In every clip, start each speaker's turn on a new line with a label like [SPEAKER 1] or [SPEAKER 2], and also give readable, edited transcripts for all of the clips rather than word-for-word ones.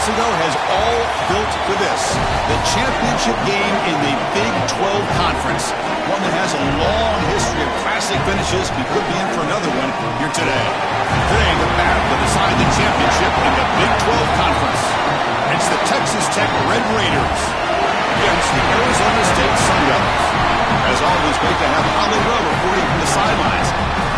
[SPEAKER 1] ago has all built for this. The championship game in the Big 12 Conference. One that has a long history of classic finishes. We could be in for another one here today. Today, the battle to decide the championship in the Big 12 Conference. It's the Texas Tech Red Raiders against the Arizona State Sun Devils. As always, great to have Holly Rowe reporting from the sidelines.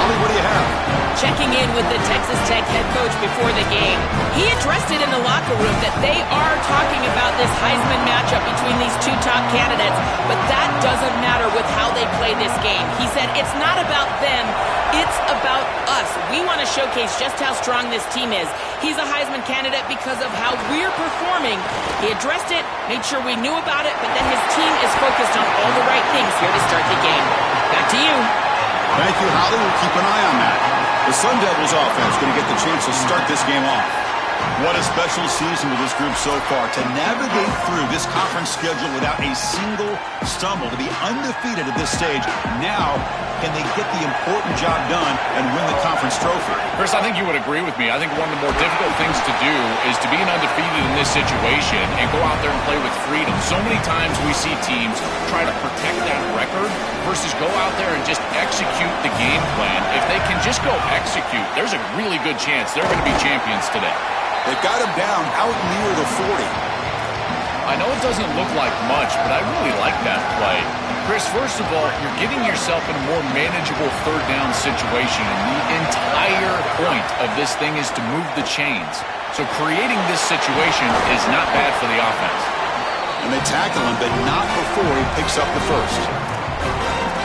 [SPEAKER 1] Holly, what do you have?
[SPEAKER 2] Checking in with the Texas Tech head coach before the game. He addressed it in the locker room that they are talking about this Heisman matchup between these two top candidates, but that doesn't matter with how they play this game. He said it's not about them, it's about us. We want to showcase just how strong this team is. He's a Heisman candidate because of how we're performing. He addressed it, made sure we knew about it, but then his team is focused on all the right things here to start the game. Back to you.
[SPEAKER 1] Thank you, Holly. We'll keep an eye on that. The Sun Devils offense going to get the chance to start this game off. What a special season with this group so far. To navigate through this conference schedule without a single stumble, to be undefeated at this stage. Now, can they get the important job done and win the conference trophy?
[SPEAKER 3] Chris, I think you would agree with me. I think one of the more difficult things to do is to be undefeated in this situation and go out there and play with freedom. So many times we see teams try to protect that record versus go out there and just execute the game plan. If they can just go execute, there's a really good chance they're going to be champions today.
[SPEAKER 1] They've got him down out near the 40.
[SPEAKER 3] I know it doesn't look like much, but I really like that play. Chris, first of all, you're getting yourself in a more manageable third down situation, and the entire point of this thing is to move the chains. So creating this situation is not bad for the offense.
[SPEAKER 1] And they tackle him, but not before he picks up the first.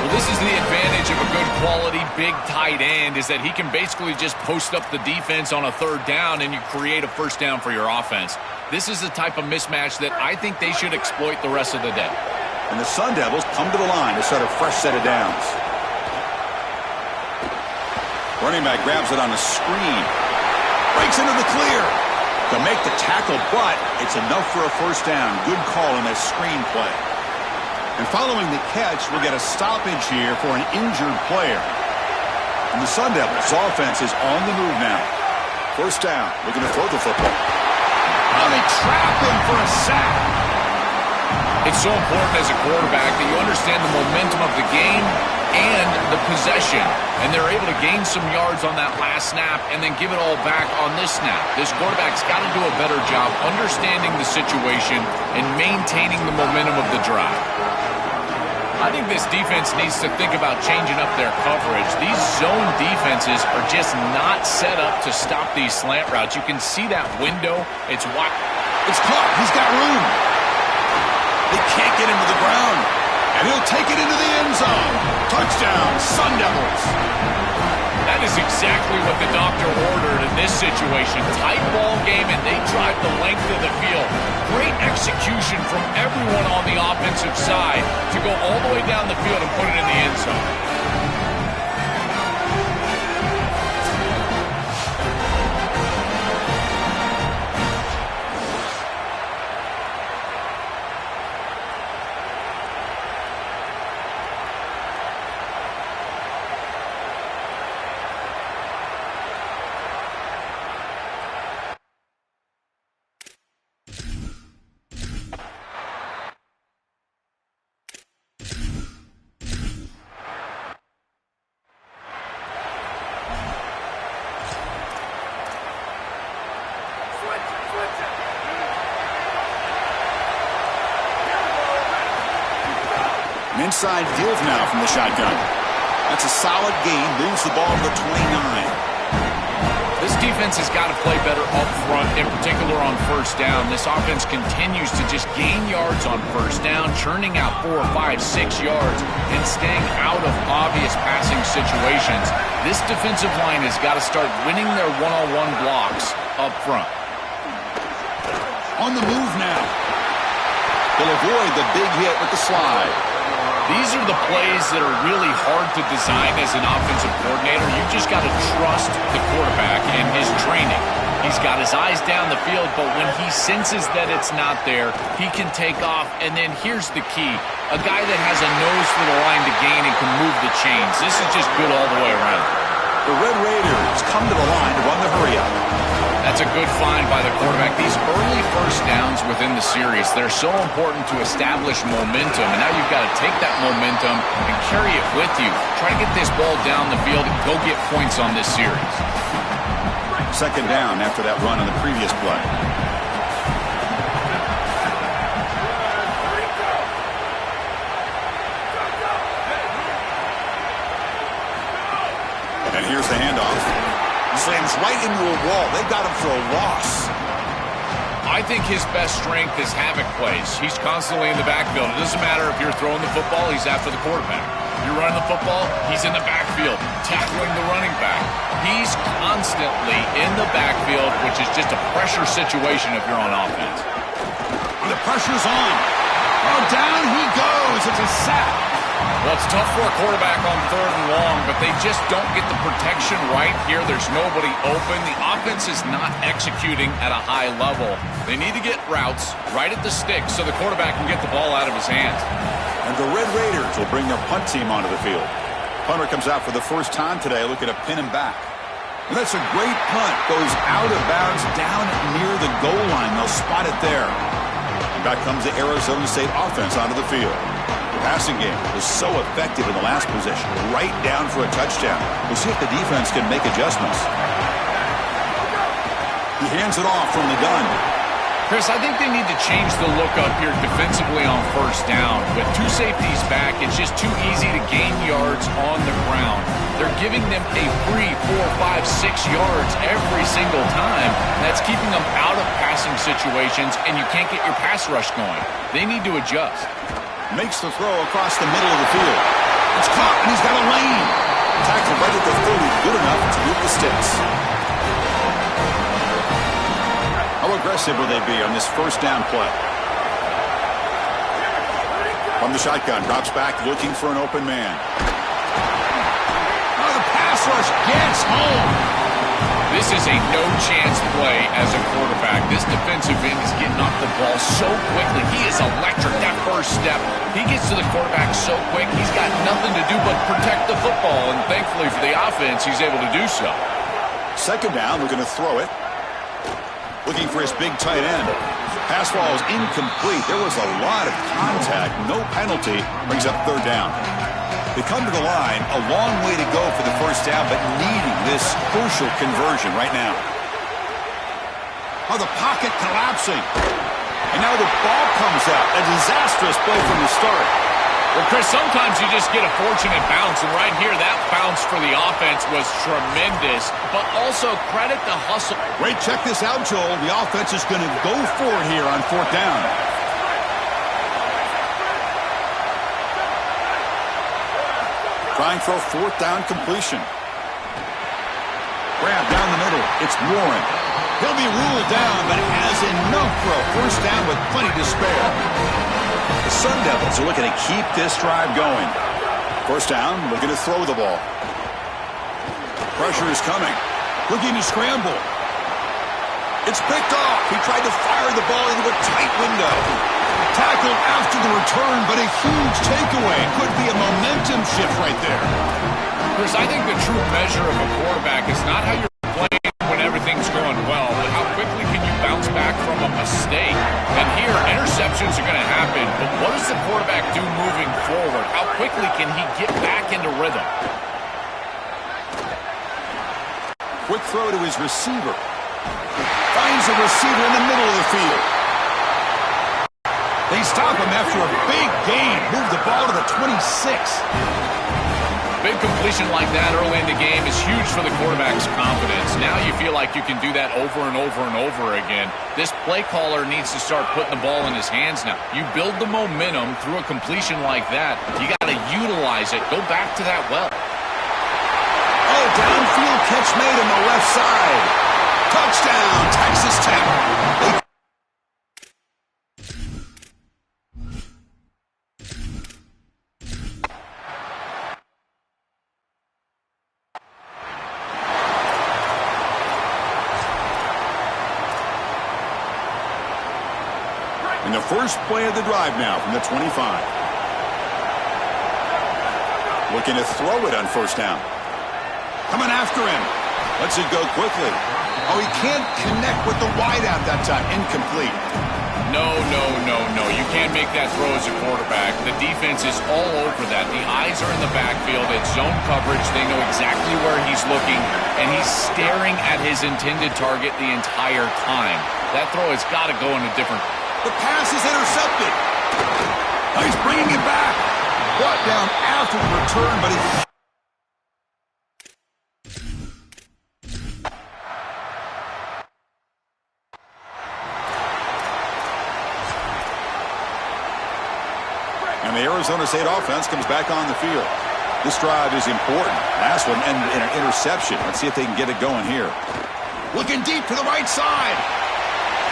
[SPEAKER 3] Well, this is the advantage of a good quality big tight end, is that he can basically just post up the defense on a third down and you create a first down for your offense. This is the type of mismatch that I think they should exploit the rest of the day.
[SPEAKER 1] And the Sun Devils come to the line to start a fresh set of downs. Running back grabs it on a screen. Breaks into the clear to make the tackle, but it's enough for a first down. Good call on that screen play. And following the catch, we'll get a stoppage here for an injured player. And the Sun Devils' offense is on the move now. First down, looking to throw the football. Oh, they trap him for a sack.
[SPEAKER 3] It's so important as a quarterback that you understand the momentum of the game and the possession. And they're able to gain some yards on that last snap and then give it all back on this snap. This quarterback's got to do a better job understanding the situation and maintaining the momentum of the drive. I think this defense needs to think about changing up their coverage. These zone defenses are just not set up to stop these slant routes. You can see that window. It's wide.
[SPEAKER 1] It's caught. He's got room. They can't get him to the ground. And he'll take it into the end zone. Touchdown, Sun Devils.
[SPEAKER 3] That is exactly what the doctor ordered in this situation. Tight ball game, and they drive the length of the field. Great execution from everyone on the offensive side to go all the way down the field and put it in the end zone.
[SPEAKER 1] Inside deals now from the shotgun. That's a solid gain. Moves the ball to the 29.
[SPEAKER 3] This defense has got to play better up front, in particular on first down. This offense continues to just gain yards on first down, churning out 4, 5, 6 yards, and staying out of obvious passing situations. This defensive line has got to start winning their one-on-one blocks up front.
[SPEAKER 1] On the move now. They'll avoid the big hit with the slide.
[SPEAKER 3] These are the plays that are really hard to design as an offensive coordinator. You just got to trust the quarterback and his training. He's got his eyes down the field, but when he senses that it's not there, he can take off. And then here's the key. A guy that has a nose for the line to gain and can move the chains. This is just good all the way around.
[SPEAKER 1] The Red Raiders come to the line to run the hurry-up.
[SPEAKER 3] That's a good find by the quarterback. These early within the series. They're so important to establish momentum, and now you've got to take that momentum and carry it with you. Try to get this ball down the field and go get points on this series.
[SPEAKER 1] Second down after that run on the previous play. And here's the handoff. He slams right into a wall. They got him for a loss.
[SPEAKER 3] I think his best strength is havoc plays. He's constantly in the backfield. It doesn't matter if you're throwing the football, he's after the quarterback. If you're running the football, he's in the backfield, tackling the running back. He's constantly in the backfield, which is just a pressure situation if you're on offense.
[SPEAKER 1] The pressure's on. Oh, down he goes. It's a sack.
[SPEAKER 3] Well, it's tough for a quarterback on 3rd and long, but they just don't get the protection right here. There's nobody open. The offense is not executing at a high level. They need to get routes right at the stick so the quarterback can get the ball out of his hands.
[SPEAKER 1] And the Red Raiders will bring their punt team onto the field. Punter comes out for the first time today, looking to pin him back. And that's a great punt. Goes out of bounds down near the goal line. They'll spot it there. And back comes the Arizona State offense onto the field. The passing game was so effective in the last possession, right down for a touchdown. We'll see if the defense can make adjustments. He hands it off from the gun.
[SPEAKER 3] Chris, I think they need to change the look up here defensively on 1st down. With 2 safeties back, it's just too easy to gain yards on the ground. They're giving them a free 4, 5, 6 yards every single time. That's keeping them out of passing situations, and you can't get your pass rush going. They need to adjust.
[SPEAKER 1] Makes the throw across the middle of the field. It's caught, and he's got a lane. Tackle right at the 30, good enough to move the sticks. How aggressive will they be on this 1st down play? From the shotgun, drops back, looking for an open man. Oh, the pass rush gets home.
[SPEAKER 3] This is a no-chance play as a quarterback. This defensive end is getting off the ball so quickly. He is electric, that first step. He gets to the quarterback so quick, he's got nothing to do but protect the football. And thankfully for the offense, he's able to do so.
[SPEAKER 1] Second down, we're going to throw it. Looking for his big tight end. Pass ball is incomplete. There was a lot of contact. No penalty. Brings up 3rd down. They come to the line, a long way to go for the 1st down, but needing this crucial conversion right now. Oh, the pocket collapsing. And now the ball comes out. A disastrous play from the start.
[SPEAKER 3] Well, Chris, sometimes you just get a fortunate bounce, and right here, that bounce for the offense was tremendous, but also credit the hustle.
[SPEAKER 1] Wait, check this out, Joel. The offense is going to go for it here on 4th down. Trying for a 4th down completion. Grab down the middle. It's Warren. He'll be ruled down, but has enough for a 1st down with plenty to spare. The Sun Devils are looking to keep this drive going. 1st down, looking to throw the ball. Pressure is coming. Looking to scramble. It's picked off. He tried to fire the ball into a tight window. Tackled after the return, but a huge takeaway. Could be a momentum shift right there.
[SPEAKER 3] Chris, I think the true measure of a quarterback is not how you're playing when everything's going well, but how quickly can you bounce back from a mistake. And here, interceptions are going to happen, but what does the quarterback do moving forward? How quickly can he get back into rhythm?
[SPEAKER 1] Quick throw to his receiver. Finds a receiver in the middle of the field. They stop him after a big gain. Move the ball to the 26.
[SPEAKER 3] Big completion like that early in the game is huge for the quarterback's confidence. Now you feel like you can do that over and over and over again. This play caller needs to start putting the ball in his hands now. You build the momentum through a completion like that. You got to utilize it. Go back to that well.
[SPEAKER 1] Oh, downfield catch made on the left side. Touchdown, Texas Tech. In the first play of the drive now from the 25. Looking to throw it on 1st down. Coming after him. Lets it go quickly. Oh, he can't connect with the wideout that time. Incomplete.
[SPEAKER 3] No, no, no, no. You can't make that throw as a quarterback. The defense is all over that. The eyes are in the backfield. It's zone coverage. They know exactly where he's looking, and he's staring at his intended target the entire time. That throw has got to go in a different...
[SPEAKER 1] The pass is intercepted. He's bringing it back. Brought down after the return, but he... And the Arizona State offense comes back on the field. This drive is important. Last one ended in an interception. Let's see if they can get it going here. Looking deep to the right side.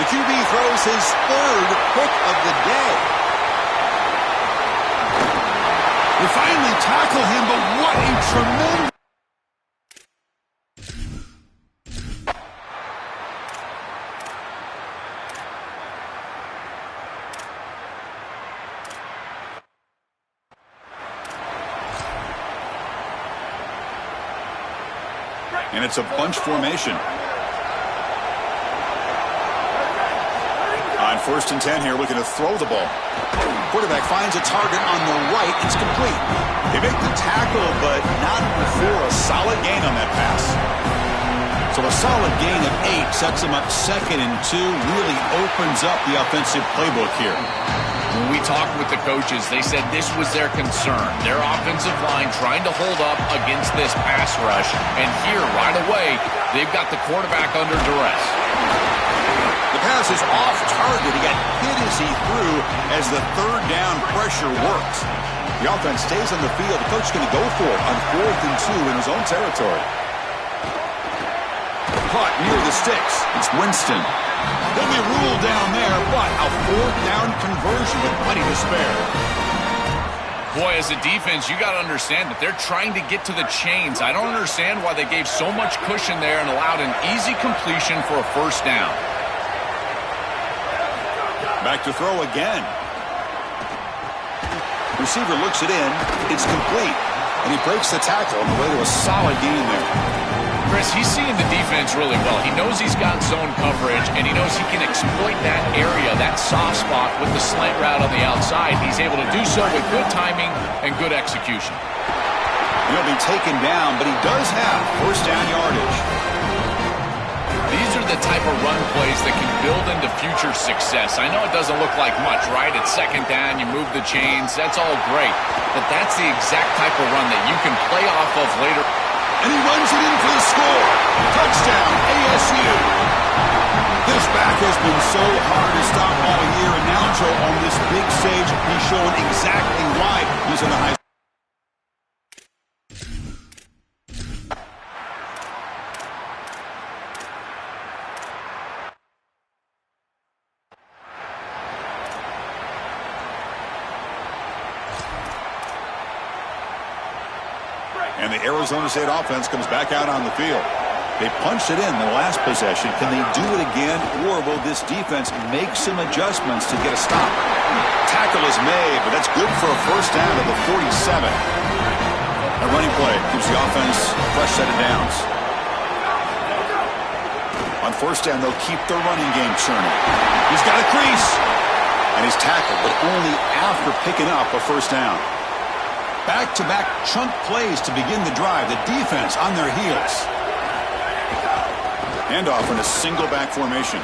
[SPEAKER 1] The QB throws his third pick of the day. They finally tackle him, but what a tremendous... And it's a bunch formation. On 1st and 10 here, looking to throw the ball. Quarterback finds a target on the right. It's complete. They make the tackle, but not before a solid gain on that pass. So a solid gain of 8 sets them up 2nd and 2. Really opens up the offensive playbook here.
[SPEAKER 3] When we talked with the coaches, they said this was their concern. Their offensive line trying to hold up against this pass rush. And here, right away, they've got the quarterback under duress.
[SPEAKER 1] The pass is off target. He got hit as he threw as the third down pressure worked. The offense stays on the field. The coach is going to go for it on 4th and 2 in his own territory. Caught near the sticks. It's Winston. He'll be ruled down there, but a 4th down conversion with plenty to spare.
[SPEAKER 3] Boy, as a defense, you got to understand that they're trying to get to the chains. I don't understand why they gave so much cushion there and allowed an easy completion for a 1st down.
[SPEAKER 1] Back to throw again. Receiver looks it in. It's complete. And he breaks the tackle on the way to a solid gain there.
[SPEAKER 3] Chris, he's seeing the defense really well. He knows he's got zone coverage, and he knows he can exploit that area, that soft spot with the slant route on the outside. He's able to do so with good timing and good execution.
[SPEAKER 1] He'll be taken down, but he does have 1st down yardage.
[SPEAKER 3] These are the type of run plays that can build into future success. I know it doesn't look like much, right? It's 2nd down, you move the chains, that's all great. But that's the exact type of run that you can play off of later.
[SPEAKER 1] And he runs it in for the score. Touchdown, ASU. This back has been so hard to stop all year, and now, Joe, on this big stage, he's showing exactly why he's in the high school. And the Arizona State offense comes back out on the field. They punched it in the last possession. Can they do it again, or will this defense make some adjustments to get a stop? Tackle is made, but that's good for a 1st down to the 47. A running play gives the offense a fresh set of downs. On 1st down, they'll keep their running game churning. He's got a crease, and he's tackled, but only after picking up a 1st down. Back-to-back chunk plays to begin the drive. The defense on their heels. Handoff in a single back formation.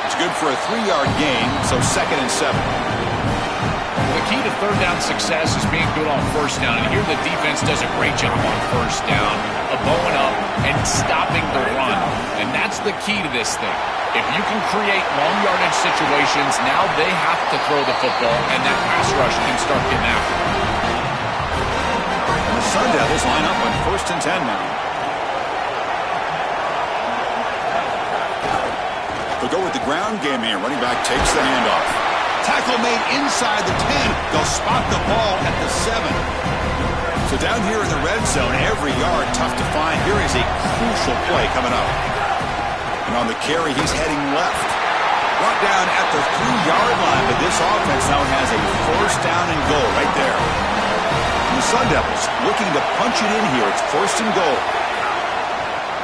[SPEAKER 1] It's good for a 3-yard gain, so 2nd and 7.
[SPEAKER 3] The key to 3rd down success is being good on 1st down. And here the defense does a great job on 1st down, bowing up and stopping the run. And that's the key to this thing. If you can create long yardage situations, now they have to throw the football, and that pass rush can start getting after it.
[SPEAKER 1] The Sun Devils line up on 1st and 10 now. They'll go with the ground game here. Running back takes the handoff. Tackle made inside the 10. They'll spot the ball at the 7. So down here in the red zone, every yard tough to find. Here is a crucial play coming up. And on the carry, he's heading left. Brought down at the 3-yard line, but this offense now has a 1st down and goal right there. And the Sun Devils looking to punch it in here. It's 1st and goal.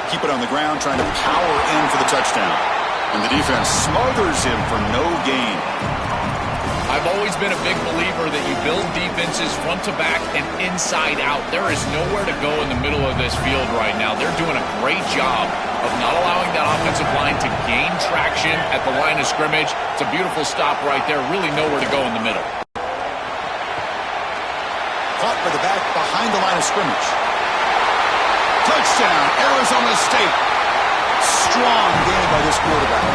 [SPEAKER 1] Keep it on the ground, trying to power in for the touchdown. And the defense smothers him for no gain.
[SPEAKER 3] I've always been a big believer that you build defenses front to back and inside out. There is nowhere to go in the middle of this field right now. They're doing a great job of not allowing that offensive line to gain traction at the line of scrimmage. It's a beautiful stop right there. Really nowhere to go in the middle.
[SPEAKER 1] Caught by the back behind the line of scrimmage. Touchdown, Arizona State. Strong game by this quarterback.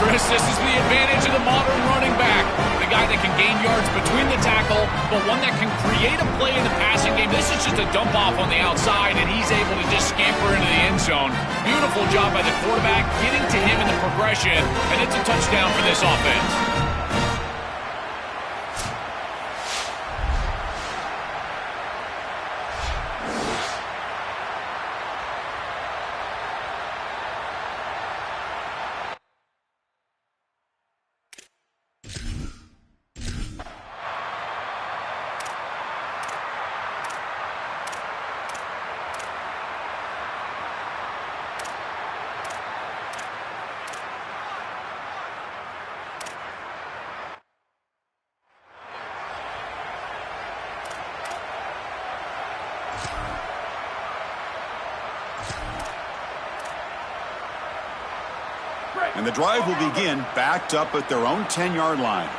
[SPEAKER 3] Chris, this is the advantage of the modern running back. The guy that can gain yards between the tackle, but one that can create a play in the passing game. This is just a dump off on the outside, and he's able to just scamper into the end zone. Beautiful job by the quarterback, getting to him in the progression, and it's a touchdown for this offense.
[SPEAKER 1] And the drive will begin backed up at their own 10-yard line.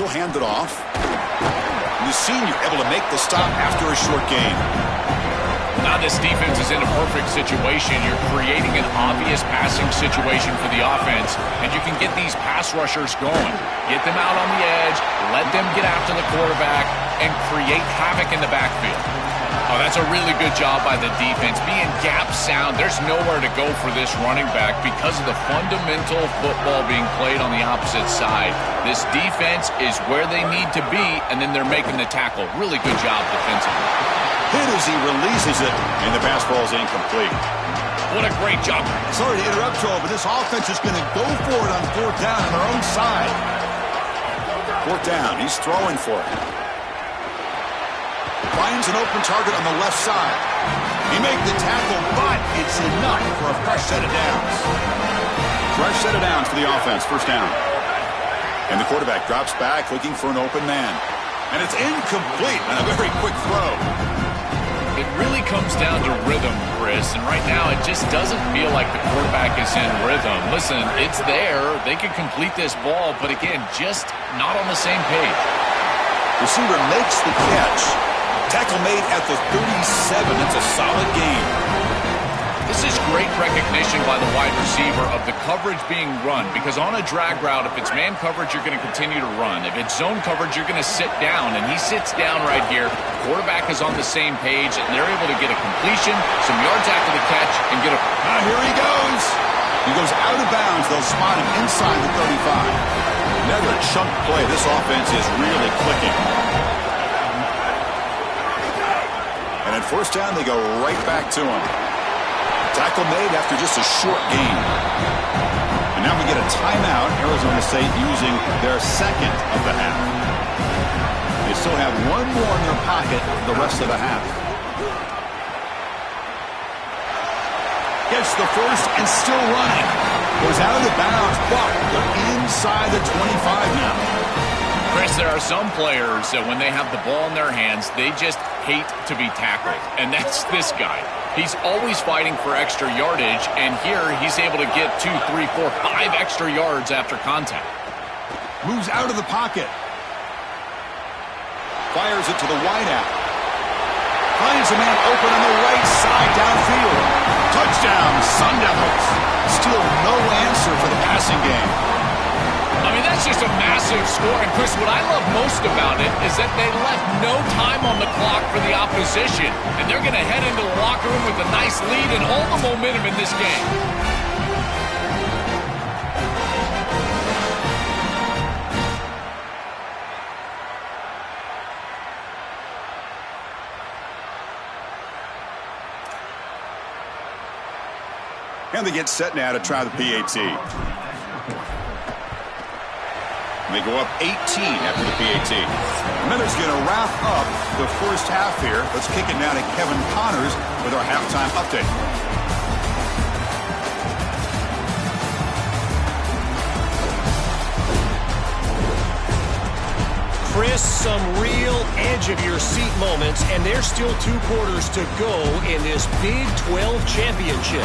[SPEAKER 1] He'll hand it off. And the senior able to make the stop after a short gain.
[SPEAKER 3] Now this defense is in a perfect situation. You're creating an obvious passing situation for the offense, and you can get these pass rushers going. Get them out on the edge, let them get after the quarterback, and create havoc in the backfield. Oh, that's a really good job by the defense. Being gap sound, there's nowhere to go for this running back because of the fundamental football being played on the opposite side. This defense is where they need to be, and then they're making the tackle. Really good job defensively.
[SPEAKER 1] Hit as he releases it, and the pass ball is incomplete.
[SPEAKER 3] What a great job.
[SPEAKER 1] Sorry to interrupt, Joe, but this offense is going to go for it on fourth down on their own side. Fourth down, he's throwing for it. Finds an open target on the left side. He made the tackle, but it's enough for a fresh set of downs. Fresh set of downs for the offense, first down. And the quarterback drops back looking for an open man. And it's incomplete on a very quick throw.
[SPEAKER 3] It really comes down to rhythm, Chris, and right now it just doesn't feel like the quarterback is in rhythm. Listen, it's there. They could complete this ball, but again, just not on the same page.
[SPEAKER 1] Receiver makes the catch. Tackle made at the 37. It's a solid game.
[SPEAKER 3] This is great recognition by the wide receiver of the coverage being run, because on a drag route, if it's man coverage, you're going to continue to run. If it's zone coverage, you're going to sit down, and he sits down right here. Quarterback is on the same page, and they're able to get a completion, some yards after the catch, and get a...
[SPEAKER 1] Now here he goes. He goes out of bounds. They'll spot him inside the 35. Another chunk play. This offense is really clicking. And at first down, they go right back to him. Tackle made after just a short gain. And now we get a timeout. Arizona State using their second of the half. They still have one more in their pocket the rest of the half. Gets the first and still running. Goes out of bounds, but they're inside the 25 now.
[SPEAKER 3] Chris, there are some players that when they have the ball in their hands, they just hate to be tackled. And that's this guy. He's always fighting for extra yardage, and here he's able to get 2, 3, 4, 5 extra yards after contact.
[SPEAKER 1] Moves out of the pocket. Fires it to the wideout. Finds a man open on the right side downfield. Touchdown, Sun Devils. Still no answer for the passing game.
[SPEAKER 3] I mean, that's just a massive score. And, Chris, what I love most about it is that they left no time on the clock for the opposition. And they're going to head into the locker room with a nice lead and all the momentum in this game.
[SPEAKER 1] And they get set now to try the PAT. They go up 18 after the PAT. Miller's going to wrap up the first half here. Let's kick it now to Kevin Connors with our halftime update.
[SPEAKER 4] Chris, some real edge-of-your-seat moments, and there's still 2 quarters to go in this Big 12 championship.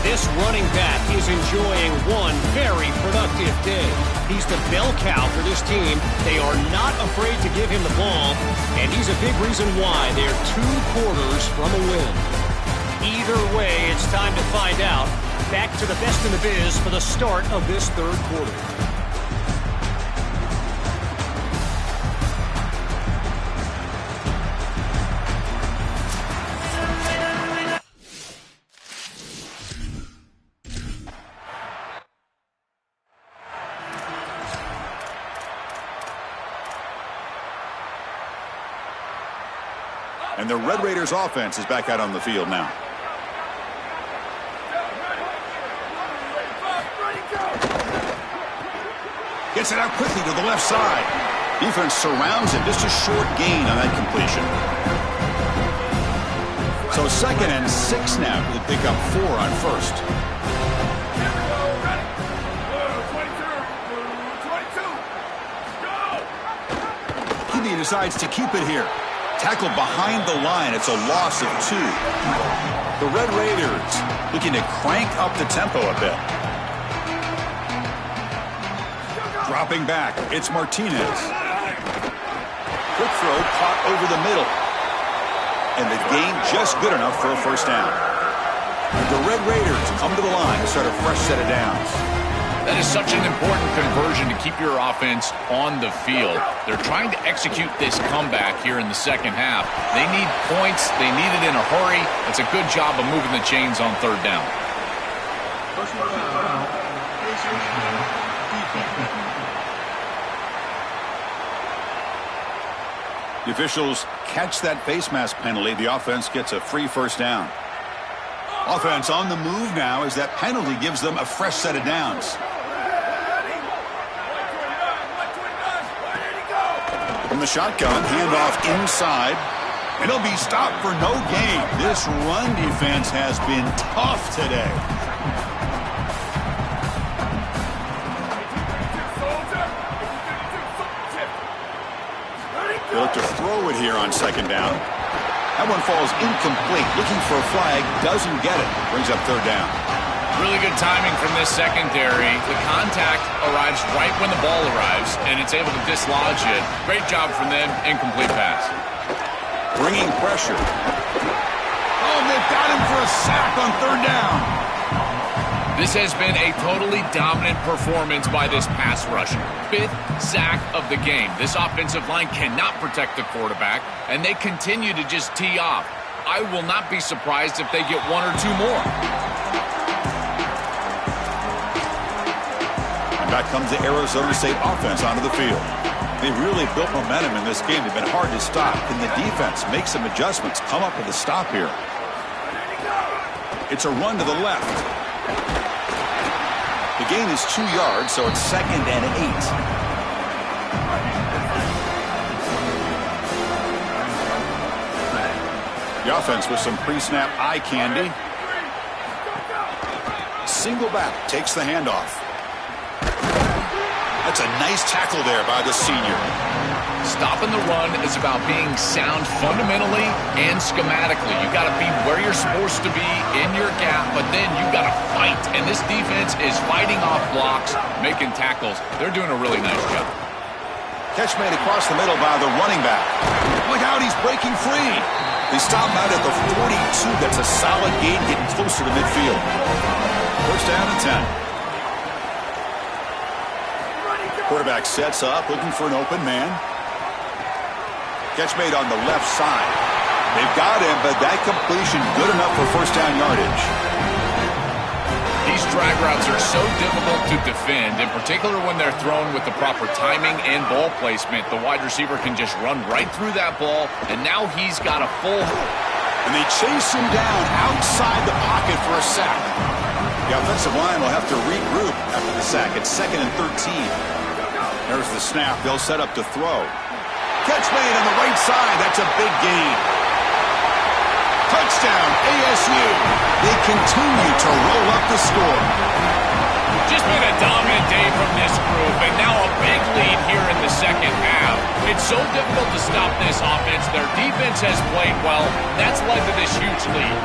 [SPEAKER 4] This running back is enjoying one very productive day. He's the bell cow for this team. They are not afraid to give him the ball, and he's a big reason why they're 2 quarters from a win. Either way, it's time to find out. Back to the best in the biz for the start of this 3rd quarter.
[SPEAKER 1] And the Red Raiders offense is back out on the field now. Gets it out quickly to the left side. Defense surrounds him. Just a short gain on that completion. So 2nd and 6 now. They pick up 4 on first. He decides to keep it here. Tackled behind the line. It's a loss of 2. The Red Raiders looking to crank up the tempo a bit. Dropping back. It's Martinez. Quick throw caught over the middle. And the gain just good enough for a first down. The Red Raiders come to the line to start a fresh set of downs.
[SPEAKER 3] That is such an important conversion to keep your offense on the field. They're trying to execute this comeback here in the 2nd half. They need points. They need it in a hurry. It's a good job of moving the chains on 3rd down.
[SPEAKER 1] The officials catch that face mask penalty. The offense gets a free first down. Offense on the move now as that penalty gives them a fresh set of downs. From the shotgun, handoff inside. And he'll be stopped for no gain. This run defense has been tough today. They look to throw it here on 2nd down. That one falls incomplete. Looking for a flag, doesn't get it. Brings up 3rd down.
[SPEAKER 3] Really good timing from this secondary. The contact arrives right when the ball arrives, and it's able to dislodge it. Great job from them. Incomplete pass.
[SPEAKER 1] Bringing pressure. Oh, they've got him for a sack on 3rd down.
[SPEAKER 3] This has been a totally dominant performance by this pass rush. 5th sack of the game. This offensive line cannot protect the quarterback, and they continue to just tee off. I will not be surprised if they get 1 or 2 more.
[SPEAKER 1] And back comes the Arizona State offense onto the field. They've really built momentum in this game. They've been hard to stop. Can the defense make some adjustments? Come up with a stop here. It's a run to the left. The gain is 2 yards, so it's 2nd and 8. The offense with some pre-snap eye candy. Single back takes the handoff. That's a nice tackle there by the senior.
[SPEAKER 3] Stopping the run is about being sound fundamentally and schematically. You got to be where you're supposed to be in your gap, but then you got to fight. And this defense is fighting off blocks, making tackles. They're doing a really nice job.
[SPEAKER 1] Catch made across the middle by the running back. Look out, he's breaking free. They stop him out at the 42. That's a solid gain, getting closer to midfield. First down and 10. Quarterback sets up, looking for an open man. Catch made on the left side. They've got him, but that completion good enough for first down yardage.
[SPEAKER 3] These drag routes are so difficult to defend, in particular when they're thrown with the proper timing and ball placement. The wide receiver can just run right through that ball, and now he's got a full...
[SPEAKER 1] And they chase him down outside the pocket for a sack. The offensive line will have to regroup after the sack. It's 2nd and 13. There's the snap. They'll set up to throw. Catch made on the right side. That's a big gain. Touchdown, ASU. They continue to roll up the score.
[SPEAKER 3] Just been a dominant day from this group, and now a big lead here in the second half. It's so difficult to stop this offense. Their defense has played well. That's led to this huge lead.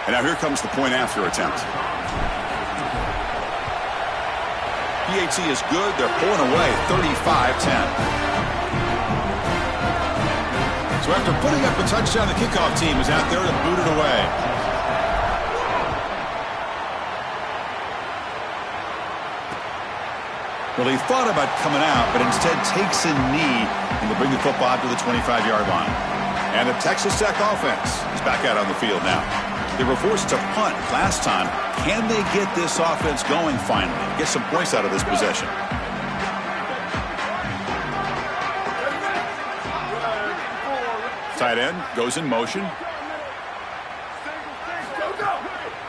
[SPEAKER 1] And now here comes the point after attempt. PAT is good. They're pulling away 35-10. So after putting up a touchdown, the kickoff team is out there to boot it away. Well, he thought about coming out, but instead takes a knee and will bring the football to the 25-yard line. And the Texas Tech offense is back out on the field now. They were forced to punt last time. Can they get this offense going finally? Get some points out of this possession. Tight end goes in motion.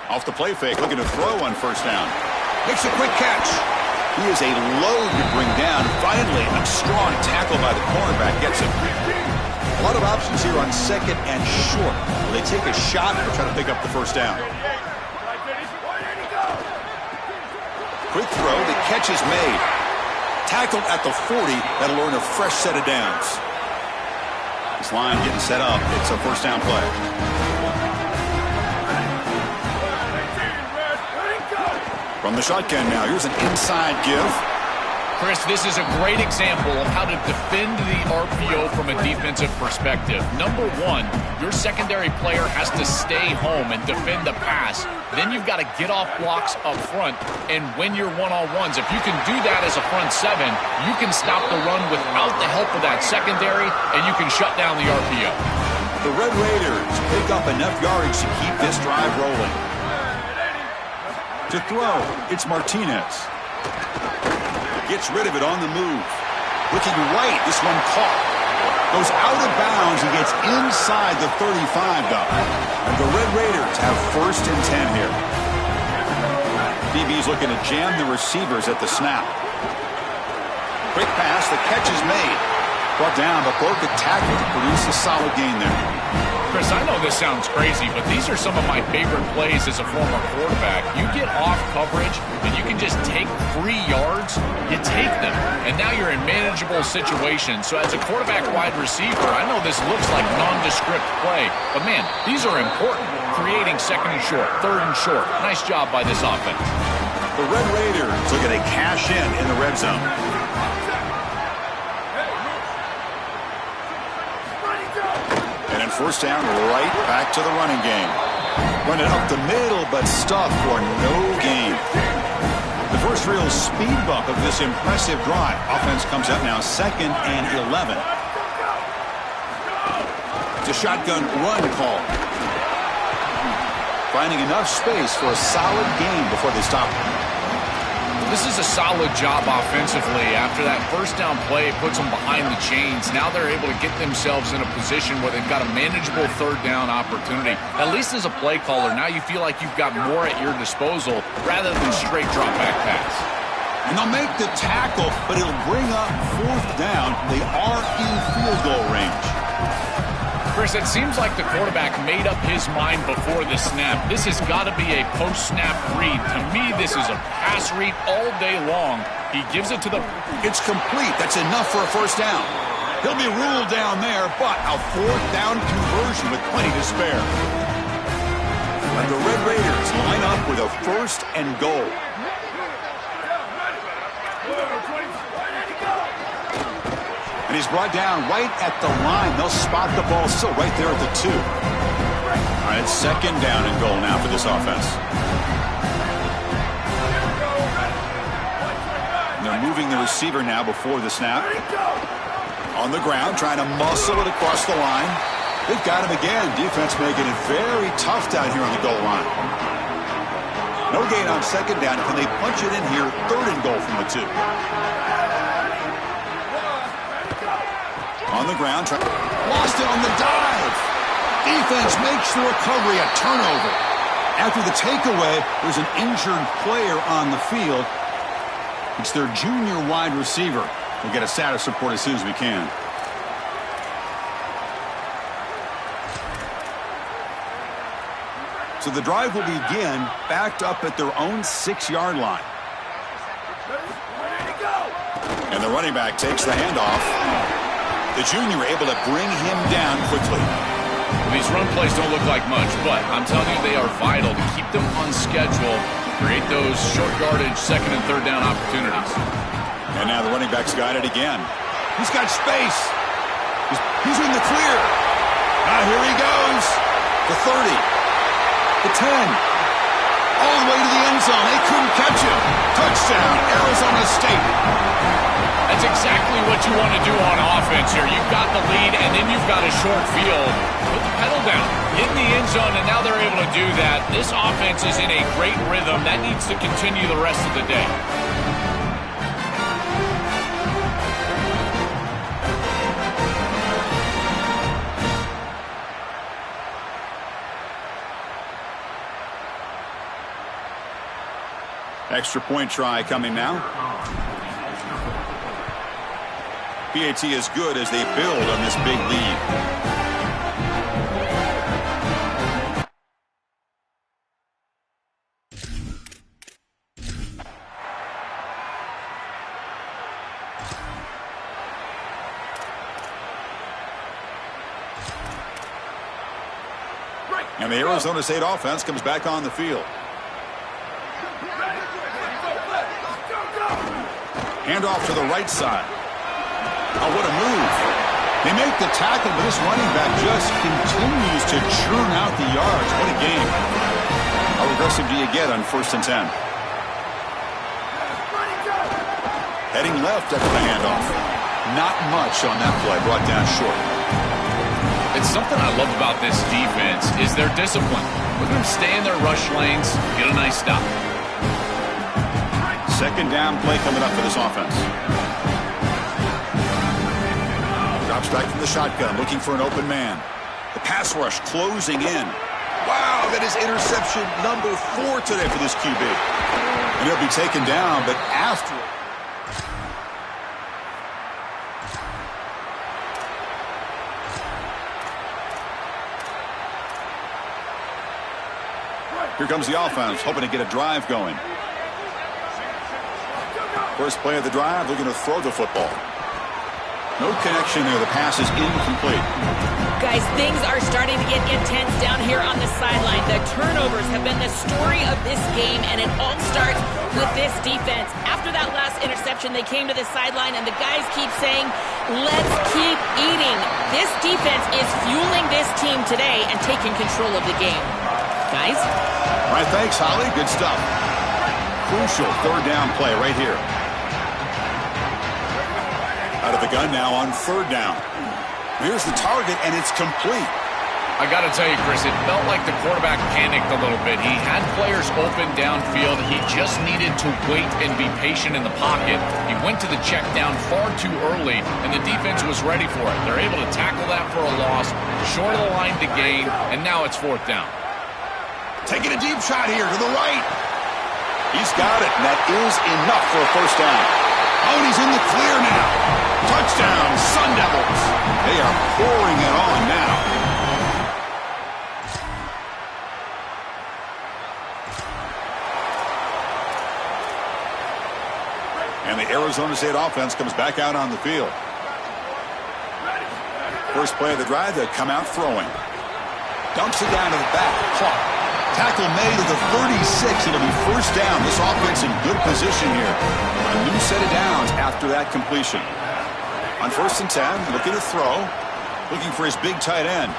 [SPEAKER 1] Off the play fake, looking to throw on first down. Makes a quick catch. He is a load to bring down. Finally, a strong tackle by the cornerback gets him. A lot of options here on second and short. Will they take a shot or try to pick up the first down? Quick throw. The catch is made. Tackled at the 40. That'll earn a fresh set of downs. This line getting set up. It's a first down play. From the shotgun now. Here's an inside give.
[SPEAKER 3] Chris, this is a great example of how to defend the RPO from a defensive perspective. Number one, your secondary player has to stay home and defend the pass. Then you've got to get off blocks up front and win your one-on-ones. If you can do that as a front seven, you can stop the run without the help of that secondary, and you can shut down the RPO.
[SPEAKER 1] The Red Raiders pick up enough yards to keep this drive rolling. To throw, it's Martinez. Gets rid of it on the move. Looking right, this one caught. Goes out of bounds and gets inside the 35, though. And the Red Raiders have first and 10 here. DB's looking to jam the receivers at the snap. Quick pass, the catch is made. Brought down, but broke the tackle to produce a solid gain there.
[SPEAKER 3] Chris, I know this sounds crazy, but these are some of my favorite plays as a former quarterback. You get off coverage, and you can just take 3 yards. You take them, and now you're in manageable situations. So as a quarterback wide receiver, I know this looks like nondescript play, but man, these are important. Creating second and short, third and short. Nice job by this offense.
[SPEAKER 1] The Red Raiders looking to cash in the red zone. First down, right back to the running game. Running up the middle, but stuffed for no gain. The first real speed bump of this impressive drive. Offense comes up now 2nd and 11. It's a shotgun run call. Finding enough space for a solid gain before they stop it.
[SPEAKER 3] This is a solid job offensively. After that first down play, it puts them behind the chains. Now they're able to get themselves in a position where they've got a manageable third down opportunity. At least as a play caller, now you feel like you've got more at your disposal rather than straight drop back pass.
[SPEAKER 1] And they'll make the tackle, but it'll bring up 4th down. They are in field goal range.
[SPEAKER 3] Chris, it seems like the quarterback made up his mind before the snap. This has got to be a post-snap read. To me, this is a pass read all day long. He gives it to the...
[SPEAKER 1] It's complete. That's enough for a first down. He'll be ruled down there, but a 4th down conversion with plenty to spare. And the Red Raiders line up with a 1st and goal. And he's brought down right at the line. They'll spot the ball still right there at the 2. All right, 2nd down and goal now for this offense. And they're moving the receiver now before the snap. On the ground, trying to muscle it across the line. They've got him again. Defense making it very tough down here on the goal line. No gain on 2nd down. Can they punch it in here? 3rd and goal from the 2. On the ground. Lost it on the dive. Defense makes the recovery a turnover. After the takeaway, there's an injured player on the field. It's their junior wide receiver. We'll get a status report as soon as we can. So the drive will begin backed up at their own 6-yard line. And the running back takes the handoff. The junior able to bring him down quickly.
[SPEAKER 3] These run plays don't look like much, but I'm telling you they are vital to keep them on schedule, create those short yardage second and third down opportunities.
[SPEAKER 1] And now the running back's got it again. He's got space. He's in the clear. Here he goes. The 30. The 10. All the way to the end zone. They couldn't catch him. Touchdown, Arizona State.
[SPEAKER 3] That's exactly what you want to do on offense here. You've got the lead, and then you've got a short field. Put the pedal down. Get in the end zone, and now they're able to do that. This offense is in a great rhythm. That needs to continue the rest of the day.
[SPEAKER 1] Extra point try coming now. PAT is good as they build on this big lead. And the Arizona State offense comes back on the field. Handoff to the right side. Oh, what a move. They make the tackle, but this running back just continues to churn out the yards. What a game. How aggressive do you get on 1st and 10? Heading left after the handoff. Not much on that play. Brought down short.
[SPEAKER 3] It's something I love about this defense is their discipline. Look at them stay in their rush lanes, get a nice stop.
[SPEAKER 1] 2nd down play coming up for this offense. Drops back from the shotgun, looking for an open man. The pass rush closing in. Wow, that is interception number 4 today for this QB. And he'll be taken down, but after it. Here comes the offense, hoping to get a drive going. First play of the drive, looking to throw the football. No connection there. The pass is incomplete.
[SPEAKER 2] Guys, things are starting to get intense down here on the sideline. The turnovers have been the story of this game, and it all starts with this defense. After that last interception, they came to the sideline, and the guys keep saying, let's keep eating. This defense is fueling this team today and taking control of the game. Guys?
[SPEAKER 1] All right, thanks, Holly. Good stuff. Crucial 3rd down play right here. Out of the gun now on 3rd down. Here's the target, and it's complete.
[SPEAKER 3] I got to tell you, Chris, it felt like the quarterback panicked a little bit. He had players open downfield. He just needed to wait and be patient in the pocket. He went to the check down far too early, and the defense was ready for it. They're able to tackle that for a loss, short of the line to gain, and now it's 4th down.
[SPEAKER 1] Taking a deep shot here to the right. He's got it, and that is enough for a 1st down. Oh, and he's in the clear now. Touchdown, Sun Devils. They are pouring it on now. And the Arizona State offense comes back out on the field. First play of the drive, they come out throwing. Dumps it down to the back. Clock. Tackle made at the 36. It'll be 1st down. This offense in good position here. A new set of downs after that completion. On 1st and 10, looking to throw. Looking for his big tight end.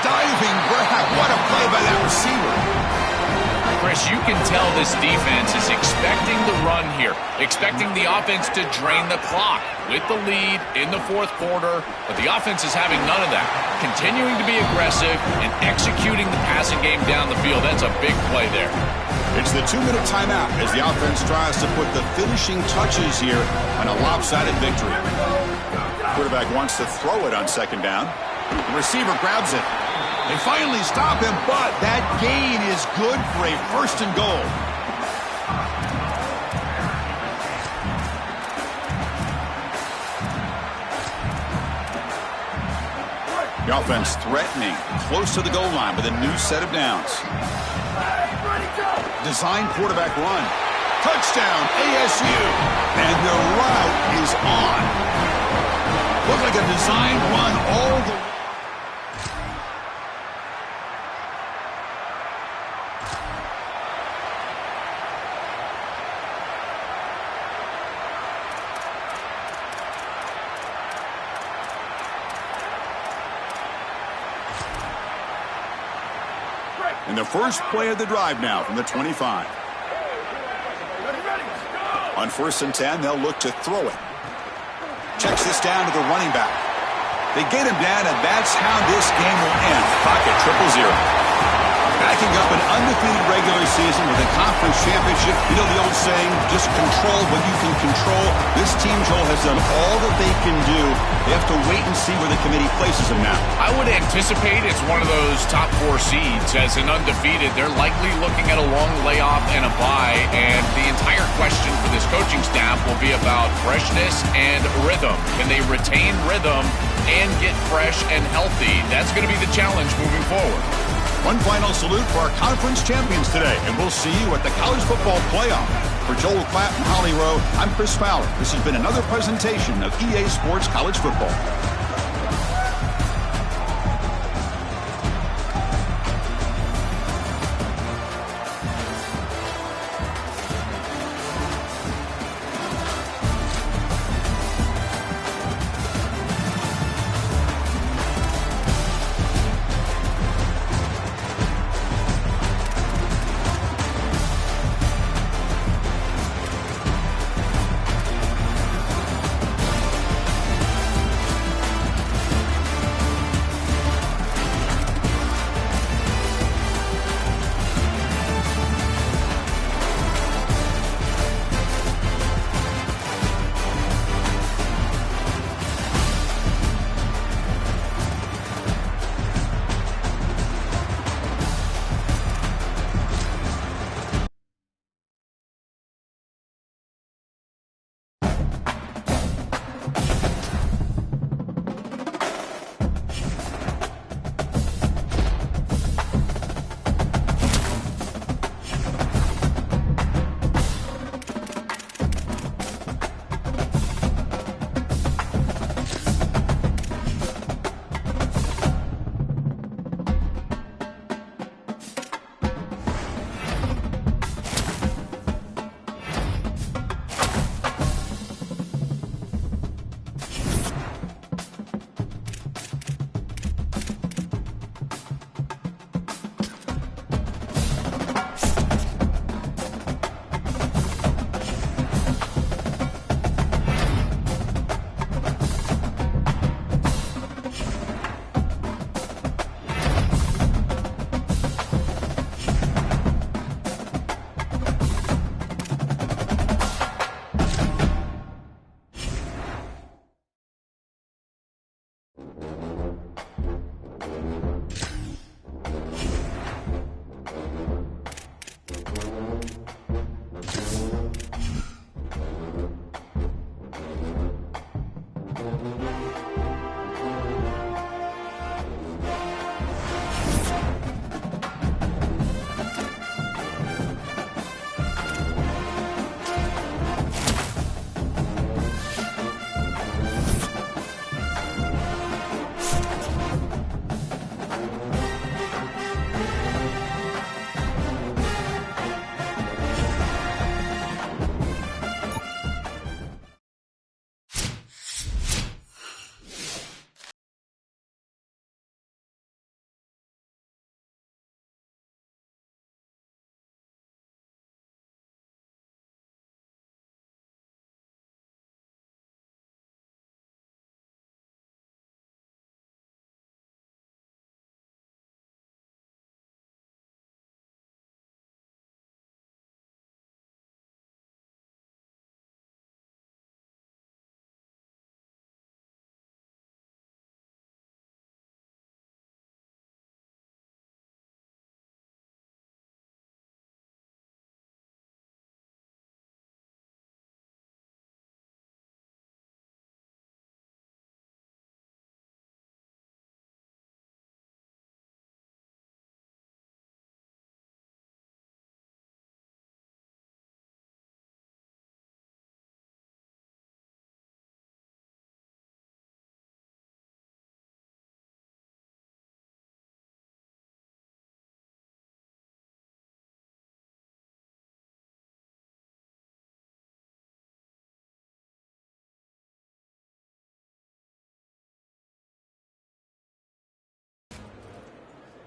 [SPEAKER 1] Diving grab. What a play by that receiver.
[SPEAKER 3] Chris, you can tell this defense is expecting the run here, expecting the offense to drain the clock with the lead in the 4th quarter, but the offense is having none of that. Continuing to be aggressive and executing the passing game down the field. That's a big play there.
[SPEAKER 1] It's the 2-minute timeout as the offense tries to put the finishing touches here on a lopsided victory. Quarterback wants to throw it on second down. The receiver grabs it. They finally stop him, but that gain is good for a first and goal. The offense threatening, close to the goal line with a new set of downs. Design quarterback run. Touchdown, ASU. And the route is on. Looked like a design run all the way. And the first play of the drive now from the 25. On 1st and 10, they'll look to throw it. Checks this down to the running back. They get him down, and that's how this game will end. Pocket 0-0. Backing up an undefeated regular season with a conference championship. You know the old saying, just control what you can control. This team, Joel, has done all that they can do. They have to wait and see where the committee places them now.
[SPEAKER 3] I would anticipate it's one of those top 4 seeds. As an undefeated, they're likely looking at a long layoff and a bye, and the entire question for this coaching staff will be about freshness and rhythm. Can they retain rhythm and get fresh and healthy? That's going to be the challenge moving forward.
[SPEAKER 1] One final salute for our conference champions today, and we'll see you at the College Football Playoff. For Joel Klatt and Holly Rowe, I'm Chris Fowler. This has been another presentation of EA Sports College Football.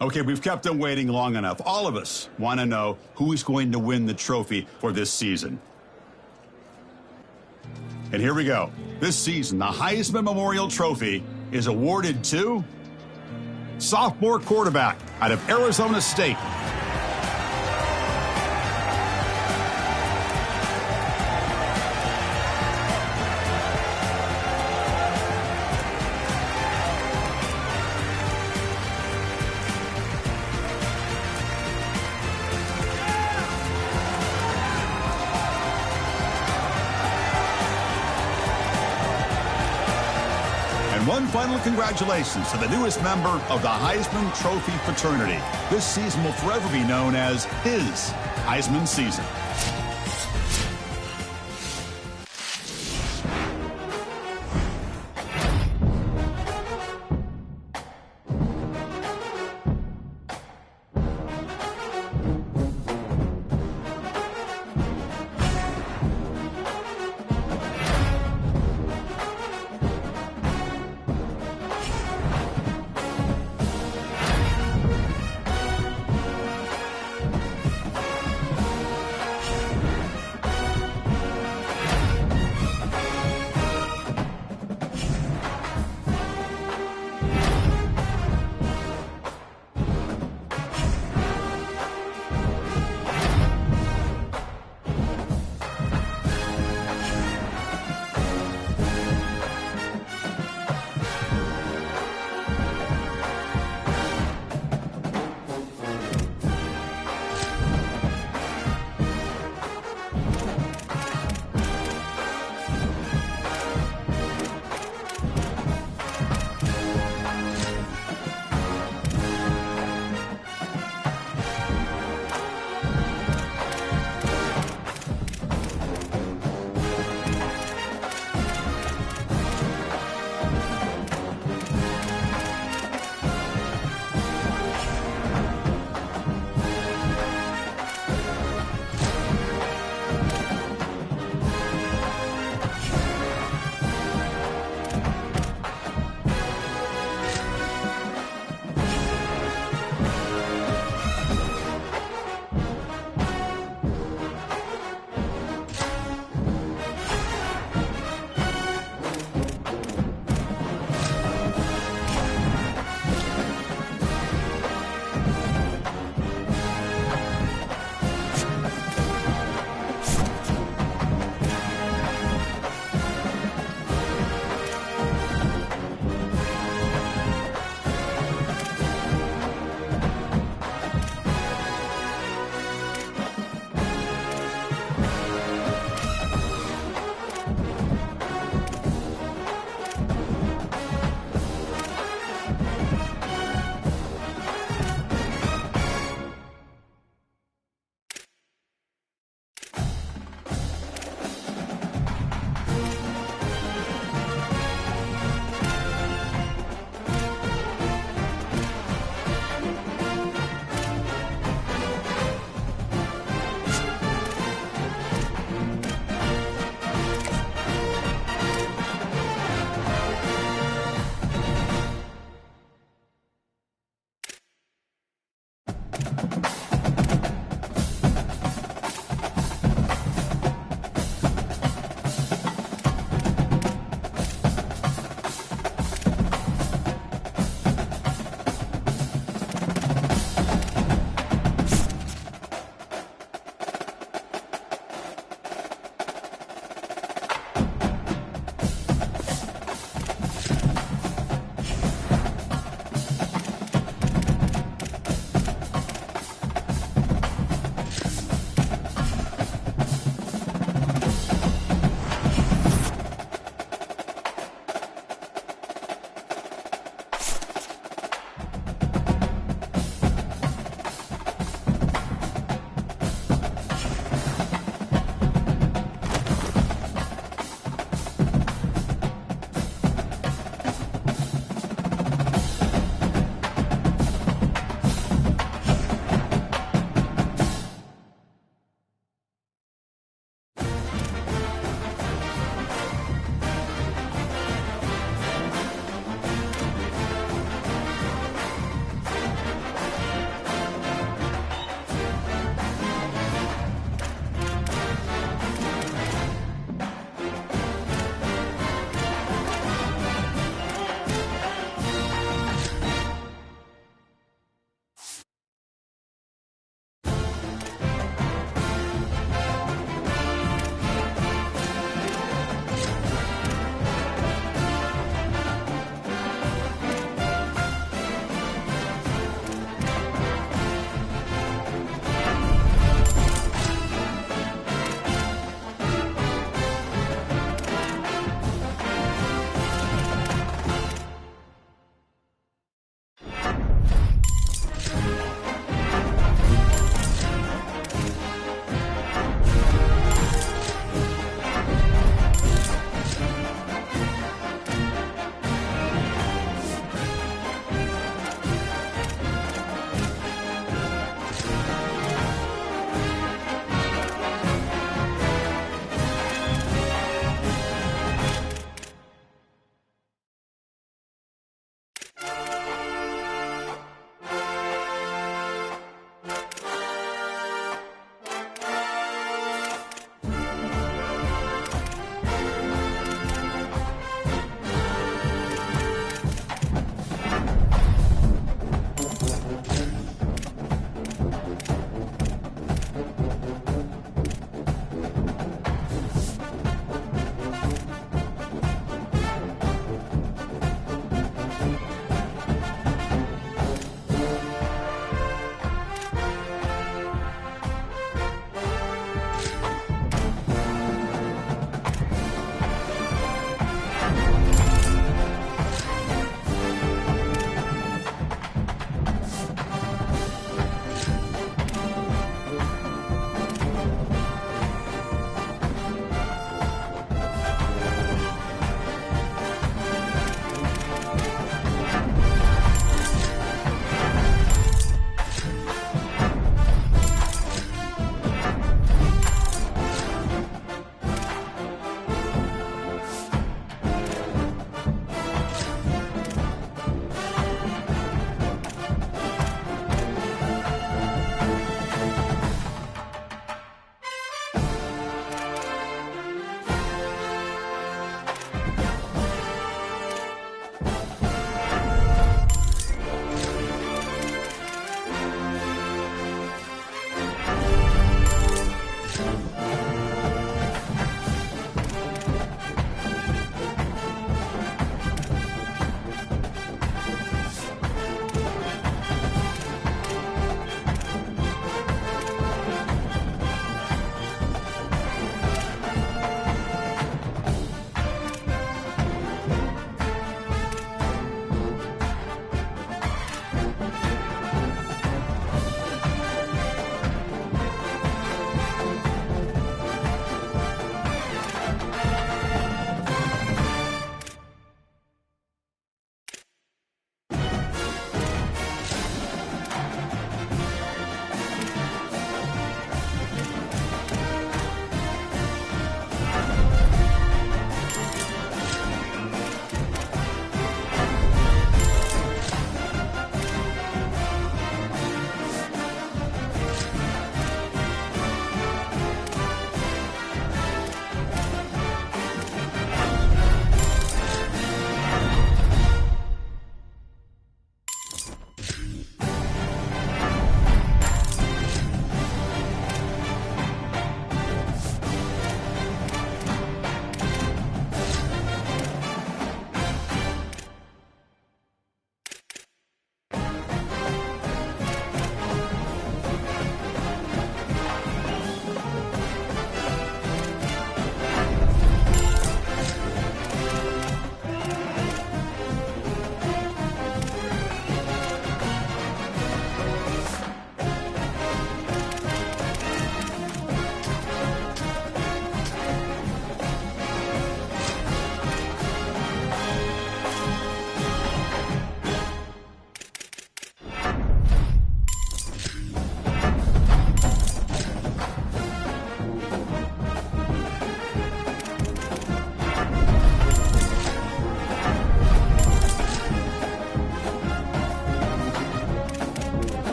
[SPEAKER 1] Okay, we've kept them waiting long enough. All of us want to know who is going to win the trophy for this season. And here we go. This season, the Heisman Memorial Trophy is awarded to sophomore quarterback out of Arizona State. One final congratulations to the newest member of the Heisman Trophy fraternity. This season will forever be known as his Heisman season.